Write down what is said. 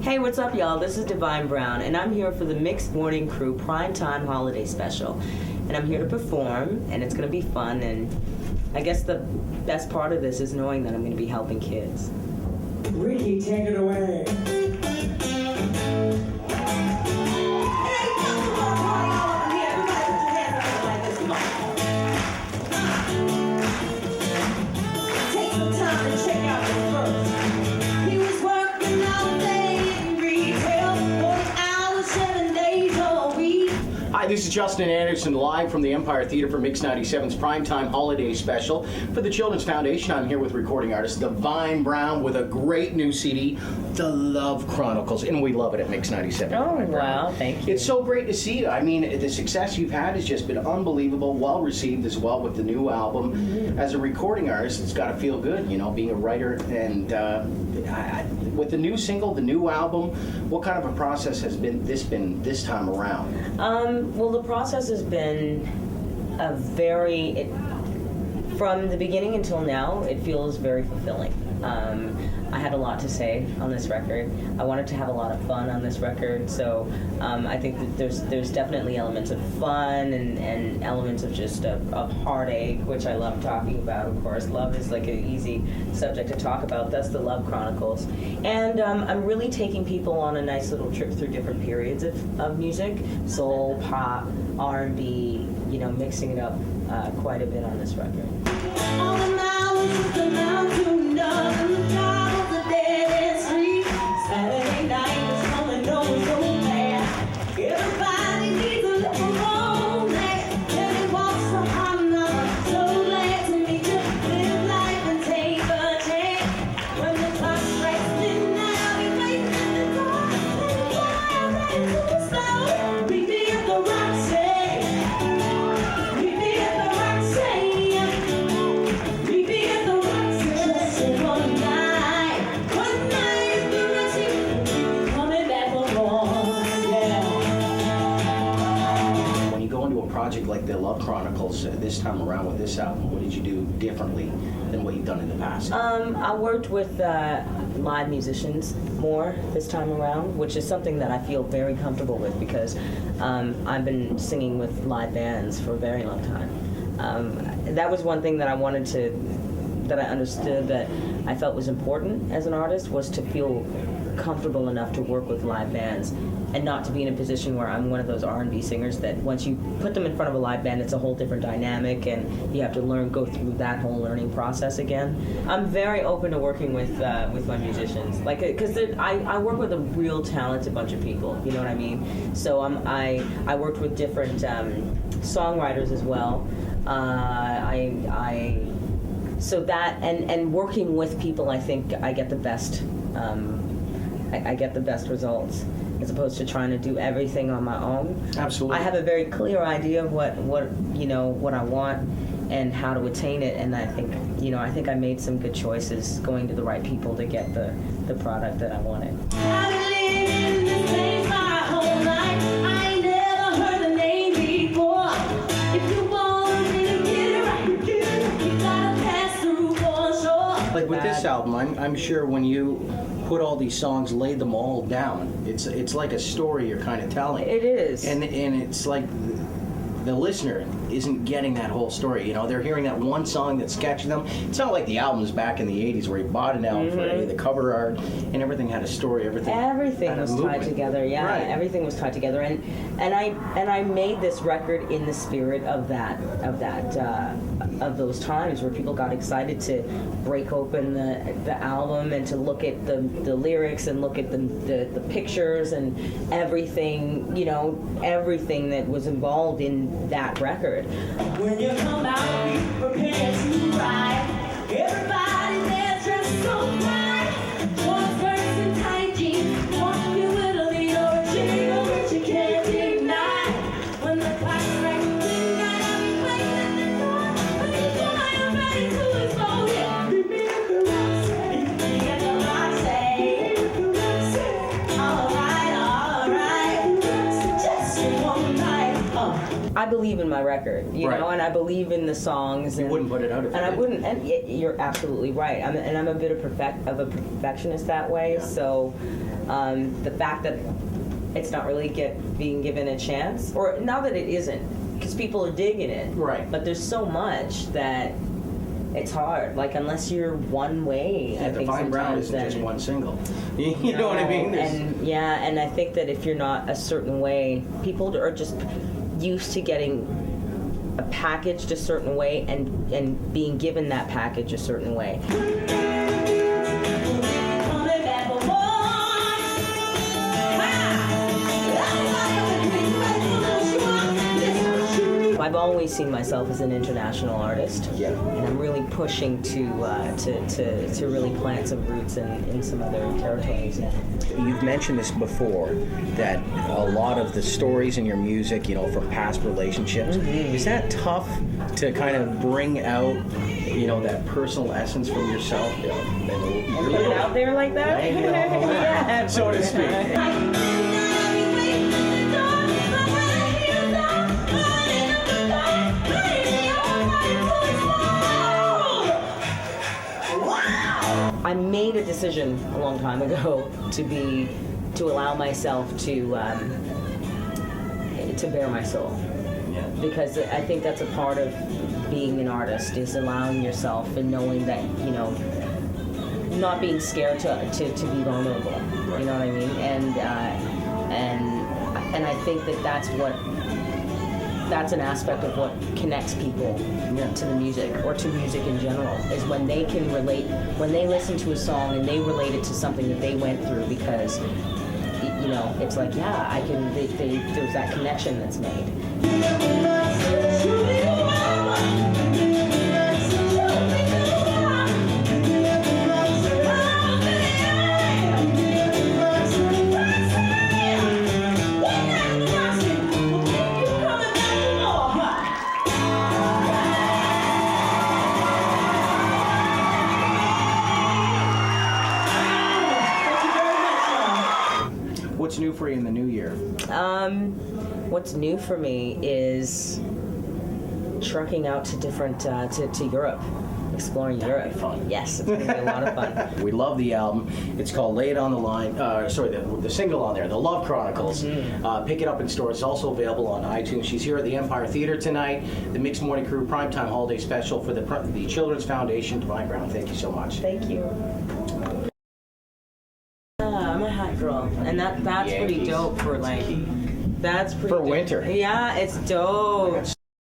Hey, what's up, y'all? This is Divine Brown, and I'm here for the Mixed Morning Crew Primetime Holiday Special. And I'm here to perform, and it's going to be fun, and I guess the best part of this is knowing that I'm going to be helping kids. Ricky, take it away. Hi, this is Justin Anderson, live from the Empire Theater for Mix97's Primetime Holiday Special. For the Children's Foundation, I'm here with recording artist Divine Brown with a great new CD, The Love Chronicles, and we love it at Mix97. Oh, wow, thank you. It's so great to see you. I mean, the success you've had has just been unbelievable, well received as well with the new album. Mm-hmm. As a recording artist, it's got to feel good, you know, being a writer. And with the new single, the new album, what kind of a process has been this time around? Well, the process has been from the beginning until now, it feels very fulfilling. I had a lot to say on this record. I wanted to have a lot of fun on this record, so I think that there's definitely elements of fun and elements of just of heartache, which I love talking about. Of course, love is like an easy subject to talk about. That's the Love Chronicles, and I'm really taking people on a nice little trip through different periods of music: soul, pop, R&B. You know, mixing it up quite a bit on this record. All the miles of the mountain up and the top of the dead street. Saturday night was coming on so bad. Everybody needs a little romance. Let me walk some I'm not so glad to meet you. Live life and take a chance. When the clock strikes midnight, I'll be waiting at the door. Let me fly, I'm ready to slow. Meet me at the Roxy. Meet me at the Roxy. Project like the Love Chronicles this time around with this album, what did you do differently than what you've done in the past? I worked with live musicians more this time around, which is something that I feel very comfortable with because I've been singing with live bands for a very long time. That was one thing that I understood that I felt was important as an artist, was to feel comfortable enough to work with live bands and not to be in a position where I'm one of those R&B singers that once you put them in front of a live band, it's a whole different dynamic and you have to go through that whole learning process again. I'm very open to working with my musicians, like, because I work with a real talented bunch of people, you know what I mean? So I worked with different songwriters as well. So that and working with people, I think I get the best. I get the best results as opposed to trying to do everything on my own. Absolutely. I have a very clear idea of what I want and how to attain it, and I think I made some good choices going to the right people to get the product that I wanted. I've been living in this place my whole life. I ain't never heard the name before. If you want me to get it right, you gotta pass through for sure. Like with this album, I'm sure when you put all these songs, lay them all down, it's like a story you're kind of telling. It is. And it's like the listener isn't getting that whole story. You know, they're hearing that one song that's catching them. It's not like the albums back in the 80s where you bought an album for any of the cover art and everything had a story. Everything was tied together. Yeah, right. Everything was tied together, and I made this record in the spirit of those times where people got excited to break open the album and to look at the lyrics and look at the pictures and everything, everything that was involved in that record. When you come out, be prepared to ride. Everybody there dressed so bright. Short skirts and tight jeans. Want you with a lead or a jingle that you can't deny. When the clock strikes midnight, I'll be waiting at the door. When you fly, I'm ready to explode. Yeah. Meet me at the Roxy. Meet me at the Roxy. Meet me at the Roxy. All right. Just one night. I believe in my record, you know, and I believe in the songs. You wouldn't put it out if you I did. wouldn't. And you're absolutely right. I'm a bit of a perfectionist that way. Yeah. So The fact that it's not really being given a chance, or not that it isn't, because people are digging it. Right. But there's so much that it's hard. Like, unless you're one way, I think Divine Brown sometimes isn't just then- one single. You know what I mean? And I think that if you're not a certain way, people are just used to getting a packaged a certain way and being given that package a certain way. I've always seen myself as an international artist, Yeah. and I'm really pushing to really plant some roots in some other territories. You've mentioned this before, that a lot of the stories in your music, you know, from past relationships, is that tough to kind of bring out, you know, that personal essence from yourself? And put it out there like that? Yeah. So to speak. I made a decision a long time ago to allow myself to bare my soul, because I think that's a part of being an artist, is allowing yourself and knowing that, you know, not being scared to be vulnerable. You know what I mean? And I think that that's an aspect of what connects people to the music, or to music in general, is when they can relate, when they listen to a song and they relate it to something that they went through, because, you know, it's like, yeah, I can, there's that connection that's made. What's new for you in the new year? What's new for me is trucking out to different to Europe, exploring Europe. Be fun. Yes, it's gonna be a lot of fun. We love the album. It's called Lay It On The Line. The single on there, The Love Chronicles. Pick it up in stores. It's also available on iTunes. She's here at the Empire Theater tonight. The Mixed Morning Crew Primetime Holiday Special for the Children's Foundation. Divine Brown, thank you so much. Thank you. I'm a hat girl, and that's pretty Yankees. dope for like. That's pretty For dope. winter. Yeah, it's dope.